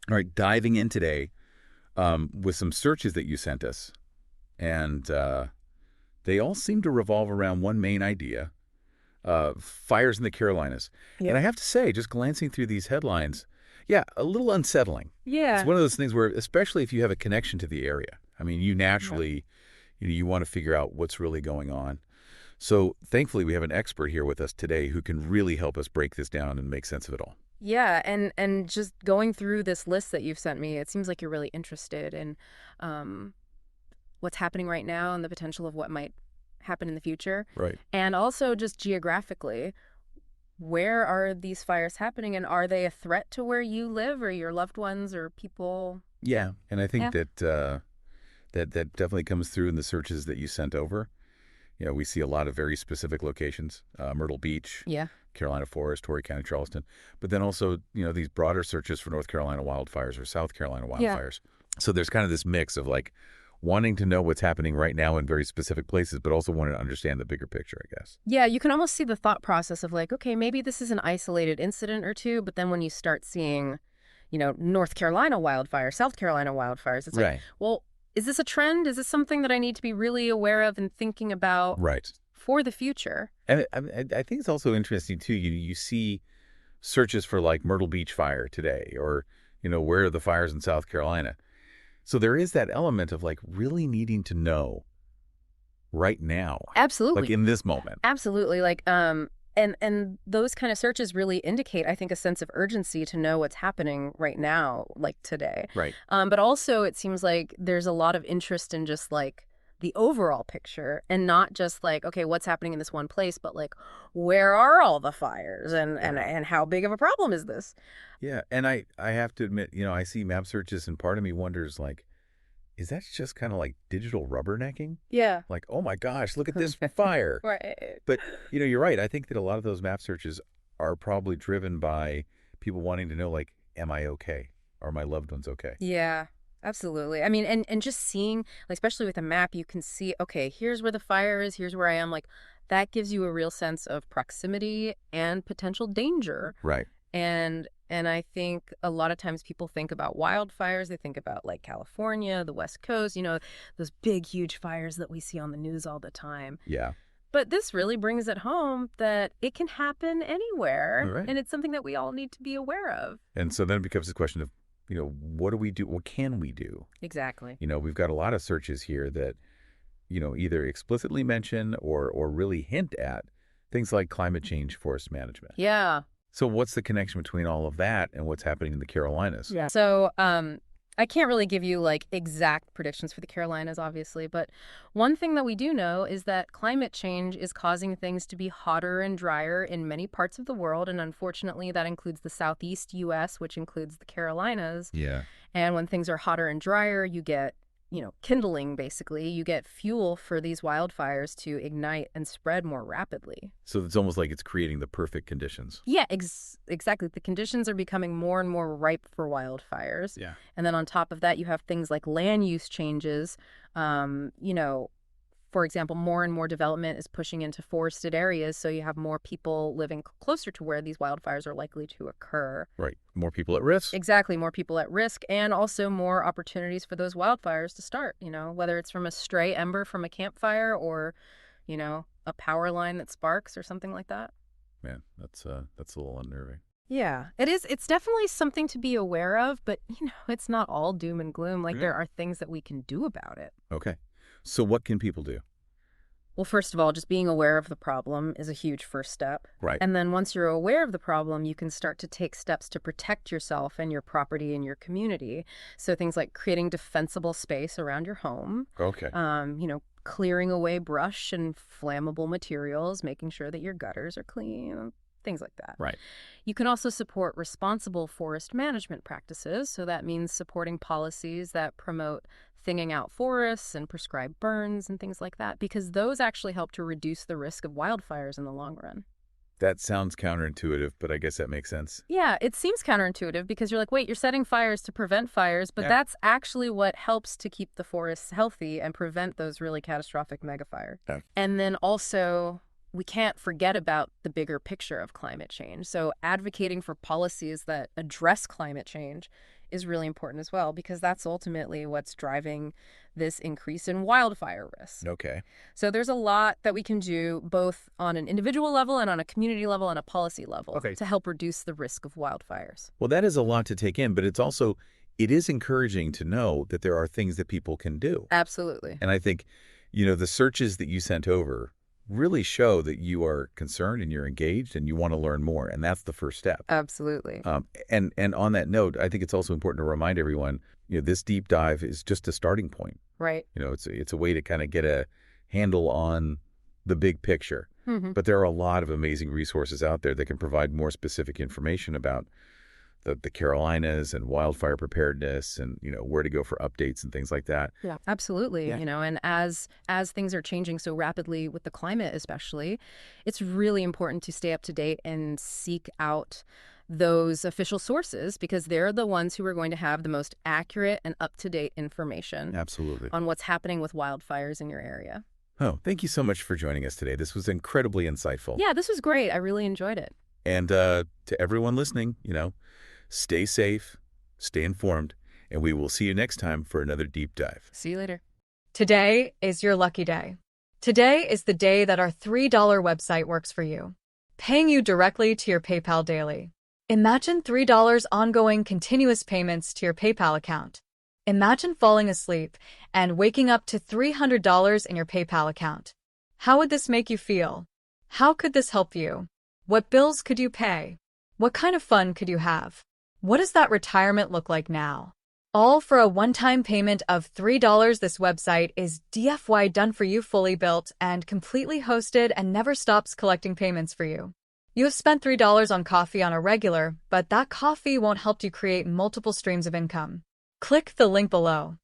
All right, diving in today with some searches that you sent us. And they all seem to revolve around one main idea, fires in the Carolinas. And Yep. I have to say, just glancing through these headlines, yeah, a little unsettling. It's Yeah. one of those things where, especially if you have a connection to the area, I mean, you Right. naturally, you want to figure out what's really going on. So thankfully, we have an expert here with us today who can really help us break this down and make sense of it all. Yeah, and just going through this list that you've sent me, it seems like you're really interested in um, what's happening right now and the potential of what might happen in the future. Right. And also just geographically, where are these fires happening and are they a threat to where you live or your loved ones or people? Yeah, and I think Yeah. that definitely comes through in the searches that you sent over. We see a lot of very specific locations, Myrtle Beach, Yeah. Carolina Forest, Horry County, Charleston, but then also, these broader searches for North Carolina wildfires or South Carolina Yeah. wildfires. So there's kind of this mix of like wanting to know what's happening right now in very specific places, but also wanting to understand the bigger picture, I guess. Yeah, you can almost see the thought process of like, okay, maybe this is an isolated incident or two, but then when you start seeing, North Carolina wildfires, South Carolina wildfires, it's like, Right. well, is this a trend? Is this something that I need to be really aware of and thinking about Right. for the future? And I think it's also interesting, too, you see searches for like Myrtle Beach fire today or, where are the fires in South Carolina? So there is that element of like really needing to know right now, like Absolutely. in this moment. Absolutely. And those kind of searches really indicate, I think, a sense of urgency to know what's happening right now, like today. Right. But also, it seems like there's a lot of interest in just like the overall picture and not just like, okay, what's happening in this one place, but like, where are all the fires and how big of a problem is this? Yeah. And I have to admit, I see map searches and part of me wonders like, is that just kind of like digital rubbernecking? Yeah. Like, oh my gosh, look at this fire. Right. But, you're right. I think that a lot of those map searches are probably driven by people wanting to know, like, am I okay? Are my loved ones okay? Yeah, absolutely. I mean, and just seeing, like, especially with a map, you can see, okay, here's where the fire is, here's where I am. Like, that gives you a real sense of proximity and potential danger. Right. And I think a lot of times people think about wildfires, they think about like California, the West Coast, those big, huge fires that we see on the news all the time. Yeah. But this really brings it home that it can happen All anywhere, right. and it's something that we all need to be aware of. And so then it becomes a question of, what do we do? What can we do? Exactly. We've got a lot of searches here that, either explicitly mention or really hint at things like climate change, forest management. Yeah. So what's the connection between all of that and what's happening in the Carolinas? Yeah. So, I can't really give you like exact predictions for the Carolinas, obviously, but one thing that we do know is that climate change is causing things to be hotter and drier in many parts of the world. And unfortunately, that includes the southeast U.S., which includes the Carolinas. Yeah. And when things are hotter and drier, you get, kindling, basically. You get fuel for these wildfires to ignite and spread more rapidly. So it's almost like it's creating the perfect conditions. Yeah, exactly. The conditions are becoming more and more ripe for wildfires. Yeah. And then on top of that, you have things like land use changes. For example, more and more development is pushing into forested areas, so you have more people living closer to where these wildfires are likely to occur. Right. More people at risk. Exactly, more people at risk and also more opportunities for those wildfires to start, whether it's from a stray ember from a campfire or, a power line that sparks or something like that. Man, that's a little unnerving. Yeah, it is. It's definitely something to be aware of, but, it's not all doom and gloom. Like, there are things that we can do about it. Okay. So what can people do? Well, first of all, just being aware of the problem is a huge first step. Right. And then once you're aware of the problem, you can start to take steps to protect yourself and your property and your community. So things like creating defensible space around your home, Okay. clearing away brush and flammable materials, making sure that your gutters are clean, things like that. Right. You can also support responsible forest management practices. So that means supporting policies that promote thinning out forests and prescribe burns and things like that, because those actually help to reduce the risk of wildfires in the long run. That sounds counterintuitive, but I guess that makes sense. Yeah, it seems counterintuitive because you're like, wait, you're setting fires to prevent fires, but Yeah. that's actually what helps to keep the forests healthy and prevent those really catastrophic megafires. Yeah. And then also, we can't forget about the bigger picture of climate change. So advocating for policies that address climate change is really important as well, because that's ultimately what's driving this increase in wildfire risk. Okay. So there's a lot that we can do both on an individual level and on a community level and a policy level to help reduce the risk of wildfires. Well, that is a lot to take in, but it is encouraging to know that there are things that people can do. Absolutely. And I think, the searches that you sent over really show that you are concerned and you're engaged and you want to learn more. And that's the first step. Absolutely. And on that note, I think it's also important to remind everyone, this deep dive is just a starting point. Right. It's a way to kind of get a handle on the big picture. But there are a lot of amazing resources out there that can provide more specific information about the Carolinas and wildfire preparedness and, where to go for updates and things like that. Yeah, absolutely. Yeah. And as things are changing so rapidly with the climate especially, it's really important to stay up to date and seek out those official sources, because they're the ones who are going to have the most accurate and up-to-date information Absolutely. on what's happening with wildfires in your area. Oh, thank you so much for joining us today. This was incredibly insightful. Yeah, this was great. I really enjoyed it. And to everyone listening, stay safe, stay informed, and we will see you next time for another deep dive. See you later. Today is your lucky day. Today is the day that our $3 website works for you, paying you directly to your PayPal daily. Imagine $3 ongoing continuous payments to your PayPal account. Imagine falling asleep and waking up to $300 in your PayPal account. How would this make you feel? How could this help you? What bills could you pay? What kind of fun could you have? What does that retirement look like now? All for a one-time payment of $3. This website is DFY done for you, fully built and completely hosted, and never stops collecting payments for you. You have spent $3 on coffee on a regular, but that coffee won't help you create multiple streams of income. Click the link below.